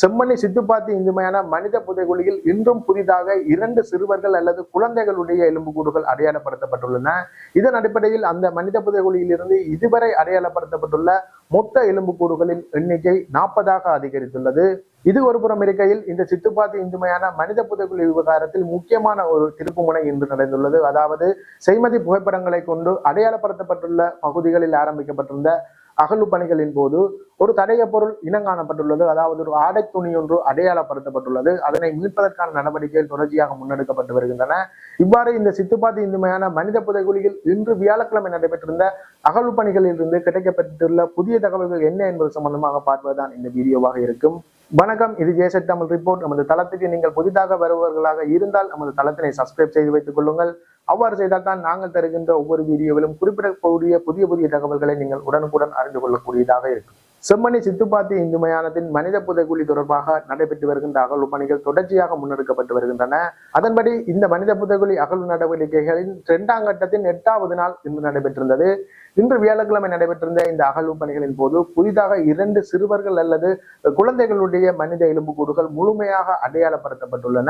செம்மணி சித்துப்பாத்தி இந்துமையான மனித புதைகுழியில் இன்றும் புதிதாக 2 சிறுவர்கள் அல்லது குழந்தைகளுடைய எலும்புக்கூடுகள் அடையாளப்படுத்தப்பட்டுள்ளன. இதன் அடிப்படையில் அந்த மனித புதைகுழியில் இருந்து இதுவரை அடையாளப்படுத்தப்பட்டுள்ள மொத்த எலும்புக்கூடுகளின் எண்ணிக்கை 40ஆக அதிகரித்துள்ளது. இது ஒரு புறம் இருக்கையில், இந்த சித்துப்பாத்தி இந்துமையான மனித புதைகுழி விவகாரத்தில் முக்கியமான ஒரு திருப்புமுனை இன்று நடந்துள்ளது. அதாவது செய்மதி புகைப்படங்களை கொண்டு அடையாளப்படுத்தப்பட்டுள்ள பகுதிகளில் ஆரம்பிக்கப்பட்டிருந்த அகழ்வு பணிகளின் போது ஒரு தடய பொருள் இனங்காணப்பட்டுள்ளது. அதாவது ஒரு ஆடை துணி ஒன்று அடையாளப்படுத்தப்பட்டுள்ளது. அதனை மீட்பதற்கான நடவடிக்கைகள் தொடர்ச்சியாக முன்னெடுக்கப்பட்டு வருகின்றன. இவ்வாறு இந்த சித்துப்பாத்தி இந்துமையான மனித புதைகுழியில் இன்று வியாழக்கிழமை நடைபெற்றிருந்த அகழ்வு பணிகளில் இருந்து கிடைக்கப்பட்டுள்ள புதிய தகவல்கள் என்ன என்பது சம்பந்தமாக பார்ப்பதுதான் இந்த வீடியோவாக இருக்கும். வணக்கம், இது ஜேசட் தமிழ் ரிப்போர்ட். நமது தளத்துக்கு நீங்கள் புதிதாக வருபவர்களாக இருந்தால் நமது தளத்தினை சப்ஸ்கிரைப் செய்து வைத்துக் கொள்ளுங்கள். அவ்வாறு செய்தால் தான் நாங்கள் தருகின்ற ஒவ்வொரு வீடியோவிலும் குறிப்பிடக்கூடிய புதிய தகவல்களை நீங்கள் உடனுக்குடன் அறிந்து கொள்ளக்கூடியதாக இருக்கும். செம்மணி சித்துப்பாத்தி இந்து மயானத்தின் மனித புதைகுழி தொடர்பாக நடைபெற்று வருகின்ற அகழ்வு பணிகள் தொடர்ச்சியாக முன்னெடுக்கப்பட்டு வருகின்றன. அதன்படி இந்த மனித புதைகுழி அகழ்வு நடவடிக்கைகளின் 2ஆம் கட்டத்தின் 8வது நாள் இன்று நடைபெற்றிருந்தது. இன்று வியாழக்கிழமை நடைபெற்றிருந்த இந்த அகழ்வு பணிகளின் போது புதிதாக 2 சிறுவர்கள் அல்லது குழந்தைகளுடைய மனித எலும்புக்கூடுகள் முழுமையாக அடையாளப்படுத்தப்பட்டுள்ளன.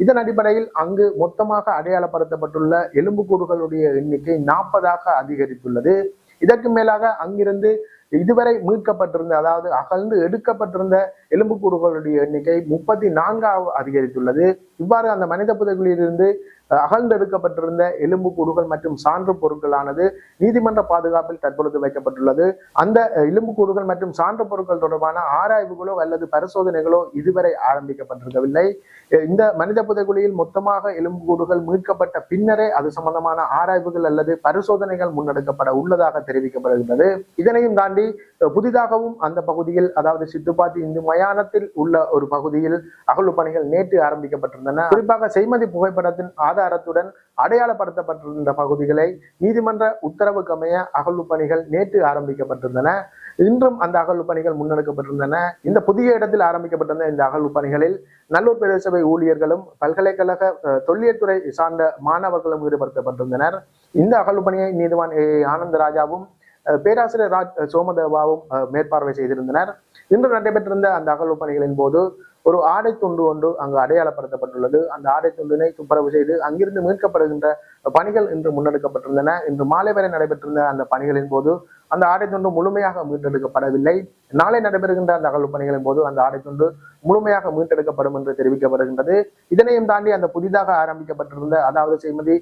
இதன் அடிப்படையில் அங்கு மொத்தமாக அடையாளப்படுத்தப்பட்டுள்ள எலும்புக்கூடுகளுடைய எண்ணிக்கை 40ஆக அதிகரித்துள்ளது. இதற்கு மேலாக அங்கிருந்து இதுவரை மீட்கப்பட்டிருந்த, அதாவது அகழ்ந்து எடுக்கப்பட்டிருந்த எலும்புக்கூடுகளுடைய எண்ணிக்கை 34ஆக அதிகரித்துள்ளது. இவ்வாறு அந்த மனித புதைகுழியிலிருந்து அகழ்ந்தெடுக்கப்பட்டிருந்த எலும்புக்கூடுகள் மற்றும் சான்று பொருட்களானது நீதிமன்ற பாதுகாப்பில் தற்பொழுது வைக்கப்பட்டுள்ளது. அந்த எலும்புக்கூடுகள் மற்றும் சான்று பொருட்கள் தொடர்பான ஆராய்வுகளோ அல்லது பரிசோதனைகளோ இதுவரை ஆரம்பிக்கப்பட்டிருக்கவில்லை. இந்த மனித புதைகுழியில் மொத்தமாக எலும்புக்கூடுகள் மீட்கப்பட்ட பின்னரே அது சம்பந்தமான ஆராய்வுகள் அல்லது பரிசோதனைகள் முன்னெடுக்கப்பட உள்ளதாக தெரிவிக்கப்படுகின்றது. இதனையும் தாண்டி புதிதாகவும் அந்த பகுதியில், அதாவது சித்துப்பாத்தி இந்து மயானத்தில் உள்ள ஒரு பகுதியில் அகழ்வு பணிகள் நேற்று ஆரம்பிக்கப்பட்டிருந்தன. குறிப்பாக செய்மதி புகைப்படத்தின் ஆதாரத்துடன் அடையாளப்படுத்தப்பட்டிருந்த பகுதிகளை நீதிமன்ற உத்தரவுக்கமைய அகழ்வு பணிகள் நேற்று ஆரம்பிக்கப்பட்டிருந்தன. இன்றும் அந்த அகழ்வு பணிகள் முன்னெடுக்கப்பட்டிருந்தன. இந்த புதிய இடத்தில் ஆரம்பிக்கப்பட்டிருந்த இந்த அகழ்வு பணிகளில் நல்லூர் பிரதேசபை ஊழியர்களும் பல்கலைக்கழக தொல்லியல் சார்ந்த மாணவர்களும் ஈடுபடுத்தப்பட்டிருந்தனர். இந்த அகழ்வு பணியை நீதிவான் ஆனந்தராஜாவும் பேராசிரியர் ராஜ் சோமதேவாவும் மேற்பார்வை செய்திருந்தனர். இன்று நடைபெற்றிருந்த அந்த அகழ்வு பணிகளின் போது ஒரு ஆடை துண்டு ஒன்று அங்கு அடையாளப்படுத்தப்பட்டுள்ளது. அந்த ஆடை துண்டினை துப்புரவு செய்து அங்கிருந்து மீட்கப்படுகின்ற பணிகள் இன்று முன்னெடுக்கப்பட்டிருந்தன. இன்று மாலை வரை நடைபெற்றிருந்த அந்த பணிகளின் போது அந்த ஆடை துண்டு முழுமையாக மீட்டெடுக்கப்படவில்லை. நாளை நடைபெறுகின்ற அந்த அகழ்வு பணிகளின் போது அந்த ஆடை துண்டு முழுமையாக மீட்டெடுக்கப்படும் என்று தெரிவிக்கப்படுகின்றது. இதனையும் தாண்டி அந்த புதிதாக ஆரம்பிக்கப்பட்டிருந்த, அதாவது செய்மதி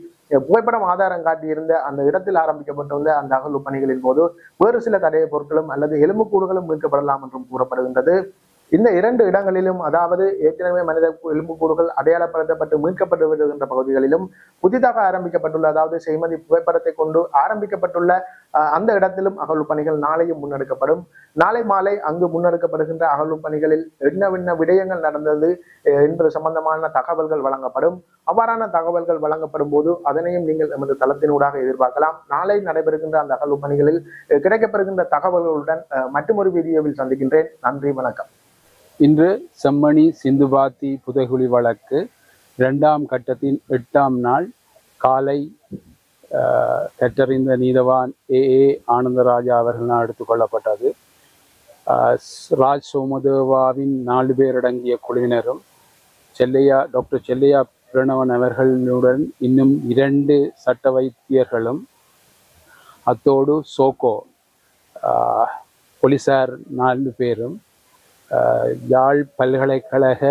புகைப்படம் ஆதாரம் காட்டியிருந்த அந்த இடத்தில் ஆரம்பிக்கப்பட்டிருந்த அந்த அகழ்வு பணிகளின் போது வேறு சில தடய பொருட்களும் அல்லது எலும்புக்கூடுகளும் மீட்கப்படலாம் என்றும் கூறப்படுகின்றது. இந்த 2 இடங்களிலும், அதாவது ஏற்கனவே மனித எலும்புக்கூடுகள் அடையாளப்படுத்தப்பட்டு மீட்கப்பட்டு வருகின்ற பகுதிகளிலும் புதிதாக ஆரம்பிக்கப்பட்டுள்ள, அதாவது செய்மதி புகைப்படத்தை கொண்டு ஆரம்பிக்கப்பட்டுள்ள அந்த இடத்திலும் அகழ்வு பணிகள் நாளையும் முன்னெடுக்கப்படும். நாளை மாலை அங்கு முன்னெடுக்கப்படுகின்ற அகழ்வு பணிகளில் என்னென்ன விடயங்கள் நடந்தது என்பது சம்பந்தமான தகவல்கள் வழங்கப்படும். அவ்வாறான தகவல்கள் வழங்கப்படும் போது அதனையும் நீங்கள் நமது தளத்தினூடாக எதிர்பார்க்கலாம். நாளை நடைபெறுகின்ற அந்த அகழ்வு பணிகளில் கிடைக்கப்படுகின்ற தகவல்களுடன் மற்றொரு வீடியோவில் சந்திக்கின்றேன். நன்றி, வணக்கம். இன்று செம்மணி சிந்துபாத்தி புதைகுழி வழக்கு 2ஆம் கட்டத்தின் 8ஆம் நாள் காலை கற்றறிந்த நீதவான் ஆனந்தராஜா அவர்களால் எடுத்துக்கொள்ளப்பட்டது. ராஜ் சோமதேவாவின் 4 பேர் அடங்கிய குழுவினரும் டாக்டர் செல்லையா பிரணவன் அவர்களுடன் இன்னும் 2 சட்ட வைத்தியர்களும், அத்தோடு சோகோ போலீசார் 4 பேரும், யாழ் பல்கலைக்கழக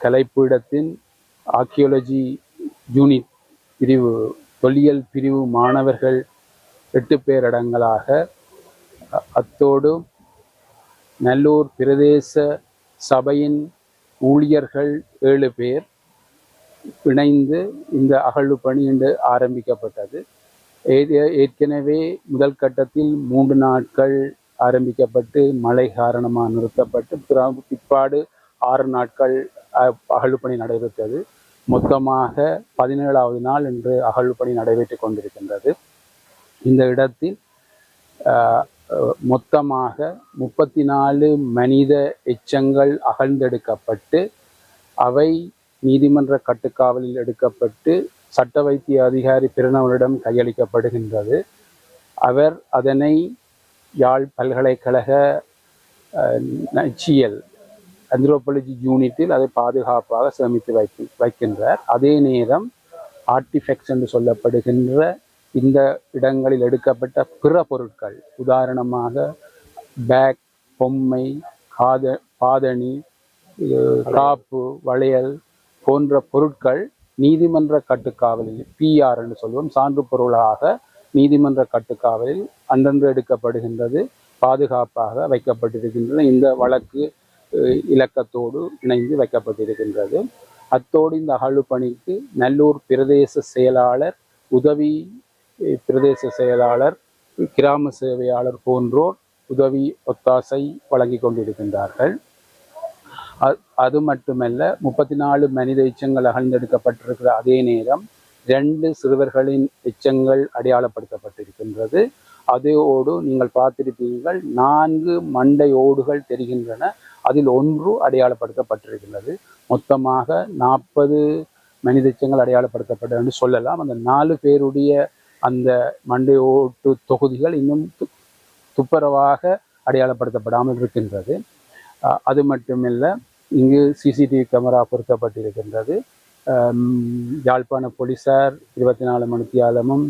கலைப்பீடத்தின் ஆர்கியோலஜி யூனிட் பிரிவு, தொல்லியல் பிரிவு மாணவர்கள் 8 பேர் அடங்கலாக, அத்தோடு நல்லூர் பிரதேச சபையின் ஊழியர்கள் 7 பேர் இணைந்து இந்த அகழ்வு பணி இன்று ஆரம்பிக்கப்பட்டது. ஏற்கனவே முதல் கட்டத்தில் 3 நாட்கள் ஆரம்பிக்கப்பட்டு மழை காரணமாக நிறுத்தப்பட்டு பிற்பாடு 6 நாட்கள் அகழ்வு பணி நடைபெற்றது. மொத்தமாக 17வது நாள் இன்று அகழ்வு பணி நடைபெற்று கொண்டிருக்கின்றது. இந்த இடத்தில் மொத்தமாக 34 மனித எச்சங்கள் அகழ்ந்தெடுக்கப்பட்டு அவை நீதிமன்ற கட்டுக்காவலில் எடுக்கப்பட்டு சட்ட வைத்திய அதிகாரி பிரணவனிடம் கையளிக்கப்படுகின்றது. அவர் அதனை யாழ் பல்கலைக்கழக நச்சியல் ஆந்த்ரோபாலஜி யூனிட்டில் அதை பாதுகாப்பாக சேமித்து வைக்கின்றார். அதே நேரம் ஆர்டிஃபெக்ட்ஸ் என்று சொல்லப்படுகின்ற இந்த இடங்களில் எடுக்கப்பட்ட பிற பொருட்கள், உதாரணமாக பேக், பொம்மை, பாதணி, காப்பு, வளையல் போன்ற பொருட்கள் நீதிமன்ற கட்டுக்காவலில், பிஆர் என்று சொல்வோம், சான்று பொருளாக நீதிமன்ற கட்டுக்காவலில் அன்றன்று எடுக்கப்படுகின்றது, பாதுகாப்பாக வைக்கப்பட்டிருக்கின்றன. இந்த வழக்கு இலக்கத்தோடு இணைந்து வைக்கப்பட்டிருக்கின்றது. அத்தோடு இந்த அகழ்வு பணிக்கு நல்லூர் பிரதேச செயலாளர், உதவி பிரதேச செயலாளர், கிராம சேவையாளர் போன்றோர் உதவி ஒத்தாசை வழங்கி கொண்டிருக்கின்றார்கள். அது மட்டுமல்ல, 34 மனித எச்சங்கள் அகழ்ந்தெடுக்கப்பட்டிருக்கிற அதே நேரம் 2 சிறுவர்களின் எச்சங்கள் அடையாளப்படுத்தப்பட்டிருக்கின்றது. அதோடு நீங்கள் பார்த்திருப்பீர்கள் 4 மண்டை ஓடுகள் தெரிகின்றன. அதில் 1 அடையாளப்படுத்தப்பட்டிருக்கின்றது. மொத்தமாக 40 மனித எச்சங்கள் அடையாளப்படுத்தப்பட்டது என்று சொல்லலாம். அந்த 4 பேருடைய அந்த மண்டை ஓட்டு தொகுதிகள் இன்னும் துப்புரவாக அடையாளப்படுத்தப்படாமல் இருக்கின்றது. அது மட்டுமில்ல, இங்கு சிசிடிவி கேமரா பொருத்தப்பட்டிருக்கின்றது. யாழ்ப்பாண போலீசார் 24 மணித்தியாலமும்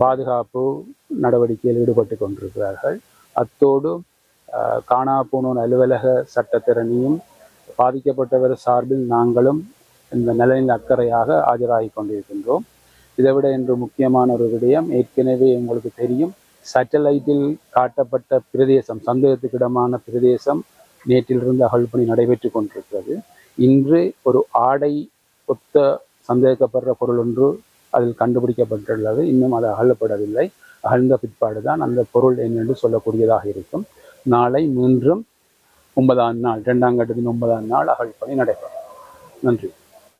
பாதுகாப்பு நடவடிக்கையில் ஈடுபட்டு கொண்டிருக்கிறார்கள். அத்தோடு காணாப்போனோர் அலுவலக சட்டத்திறனியும் பாதிக்கப்பட்டவர் சார்பில் நாங்களும் இந்த நலனில் அக்கறையாக ஆஜராகி கொண்டிருக்கின்றோம். இதைவிட இன்று முக்கியமான ஒரு விடயம், ஏற்கனவே உங்களுக்கு தெரியும், சேட்டலைட்டில் காட்டப்பட்ட பிரதேசம், சந்தேகத்துக்கிடமான பிரதேசம் நேற்றிலிருந்து அகழ்பணி நடைபெற்று கொண்டிருக்கிறது. இன்று ஒரு ஆடை ஒத்த சந்தேகிக்கப்படுற பொருள் ஒன்று அதில் கண்டுபிடிக்கப்பட்டுள்ளது. இன்னும் அது அகழப்படவில்லை. அகழ்ந்த பிற்பாடுதான் அந்த பொருள் என்னென்று சொல்லக்கூடியதாக இருக்கும். நாளை மீண்டும் 9ஆம் நாள், 2ஆம் கட்டத்தின் 9ஆம் நாள் அகழ்பணி நடைபெறும். நன்றி.